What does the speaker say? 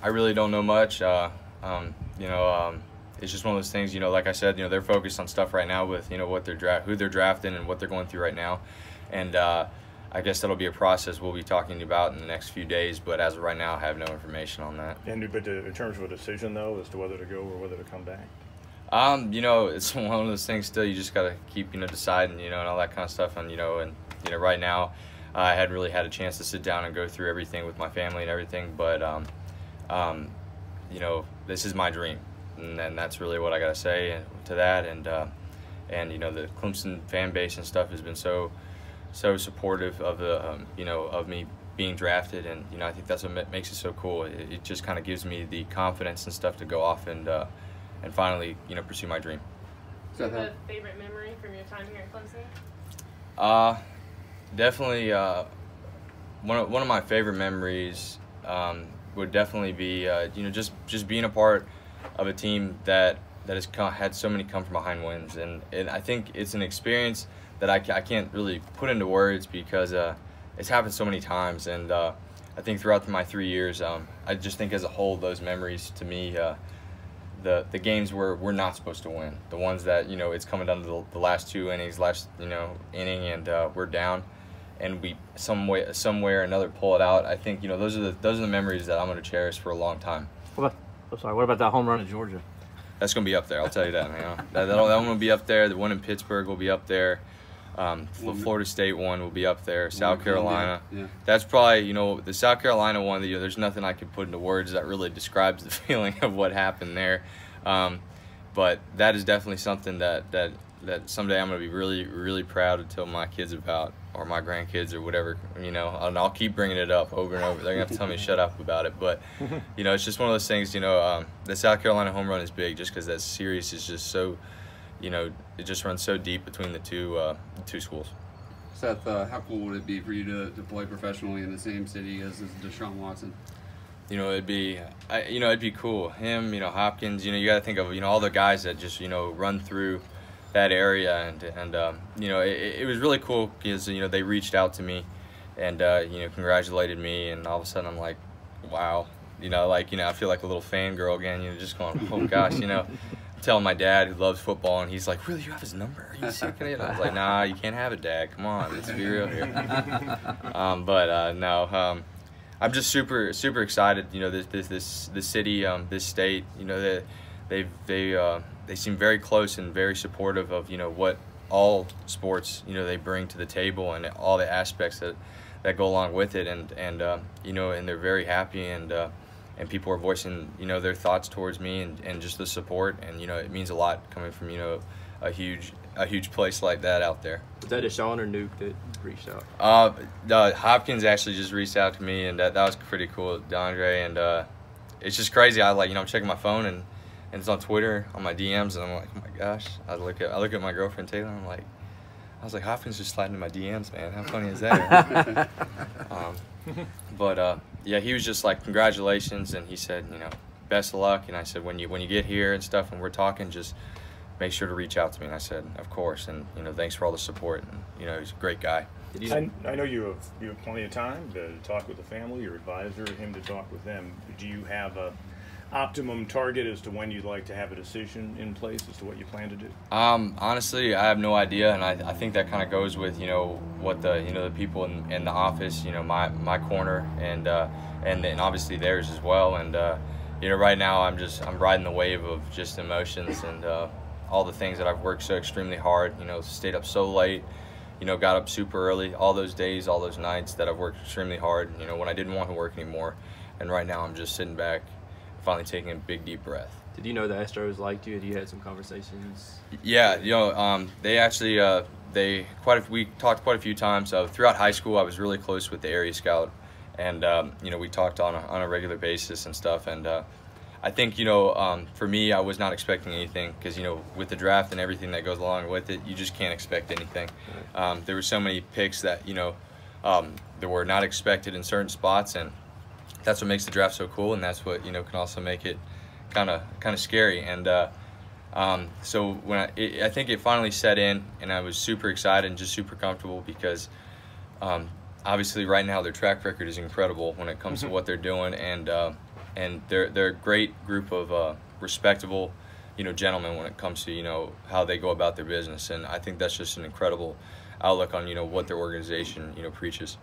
I really don't know much. You know, it's just one of those things. You know, like I said, you know, they're focused on stuff right now with what who they're drafting and what they're going through right now, and I guess that'll be a process we'll be talking about in the next few days. But as of right now, I have no information on that. But in terms of a decision though, as to whether to go or whether to come back. You know, it's one of those things. Still, you just gotta keep deciding, and all that kind of stuff. And right now, I hadn't really had a chance to sit down and go through everything with my family and everything. But this is my dream, and that's really what I gotta say to that. And the Clemson fan base and stuff has been so supportive of of me being drafted, and I think that's what makes it so cool. It just kind of gives me the confidence and stuff to go off and finally pursue my dream. Do you have a favorite memory from your time here at Clemson? Definitely one of my favorite memories would definitely be just being a part of a team that has had so many come from behind wins, and I think it's an experience that I can't really put into words because it's happened so many times. And I think throughout my 3 years, I just think as a whole, those memories to me, the games where we're not supposed to win, the ones that it's coming down to the last two innings, inning, and we're down, and we somewhere or another pull it out. I think those are the memories that I'm going to cherish for a long time. What about that home run in Georgia? That's going to be up there, I'll tell you that. That one will be up there. The one in Pittsburgh will be up there. Florida State one will be up there. South Carolina. Yeah. That's probably, the South Carolina one, there's nothing I can put into words that really describes the feeling of what happened there. But that is definitely something that someday I'm going to be really, really proud to tell my kids about, or my grandkids or whatever, and I'll keep bringing it up over and over. They're going to have to tell me to shut up about it. But, it's just one of those things, the South Carolina home run is big just because that series is just so, it just runs so deep between the two schools. Seth, how cool would it be for you to play professionally in the same city as Deshaun Watson? It'd be cool. Him, Hopkins, you got to think of, all the guys that just, run through that area, and it was really cool because, they reached out to me and, congratulated me, and all of a sudden I'm like, wow, I feel like a little fangirl again, just going, oh gosh, telling my dad who loves football, and he's like, really, you have his number? Are you sick of it? I was like, nah, you can't have it, Dad. Come on, let's be real here. No, I'm just super excited. This city, this state, they seem very close and very supportive of what all sports they bring to the table and all the aspects that go along with it, and they're very happy, and people are voicing their thoughts towards me and just the support, and it means a lot coming from a huge place like that out there. Was that Deshaun or Nuk that reached out? Hopkins actually just reached out to me, and that was pretty cool, DeAndre, and it's just crazy. I'm checking my phone, and it's on Twitter on my DMs, and I'm like, oh my gosh. I look at my girlfriend Taylor, and I was like, Hopkins just sliding in my DMs, man. How funny is that? But yeah, he was just like, congratulations, and he said, best of luck. And I said, when you get here and stuff, and we're talking, just make sure to reach out to me. And I said, of course, and thanks for all the support. And he's a great guy. I know you have plenty of time to talk with the family, your advisor, him to talk with them. Do you have a optimum target as to when you'd like to have a decision in place as to what you plan to do? Honestly, I have no idea, and I think that kind of goes with what the people in the office, my corner, and obviously theirs as well. And right now I'm riding the wave of just emotions and all the things that I've worked so extremely hard. Stayed up so late, got up super early, all those days, all those nights that I've worked extremely hard. When I didn't want to work anymore, and right now I'm just sitting back, finally taking a big deep breath. Did you know the Astros liked you? Had you had some conversations? Yeah, they actually we talked quite a few times. Throughout high school, I was really close with the area scout, and we talked on a regular basis and stuff. And I think for me, I was not expecting anything because with the draft and everything that goes along with it, you just can't expect anything. There were so many picks that that were not expected in certain spots, and that's what makes the draft so cool, and that's what can also make it kind of scary. And so when I think it finally set in, and I was super excited and just super comfortable because obviously right now their track record is incredible when it comes to what they're doing, and and they're a great group of respectable, gentlemen when it comes to how they go about their business, and I think that's just an incredible outlook on what their organization preaches.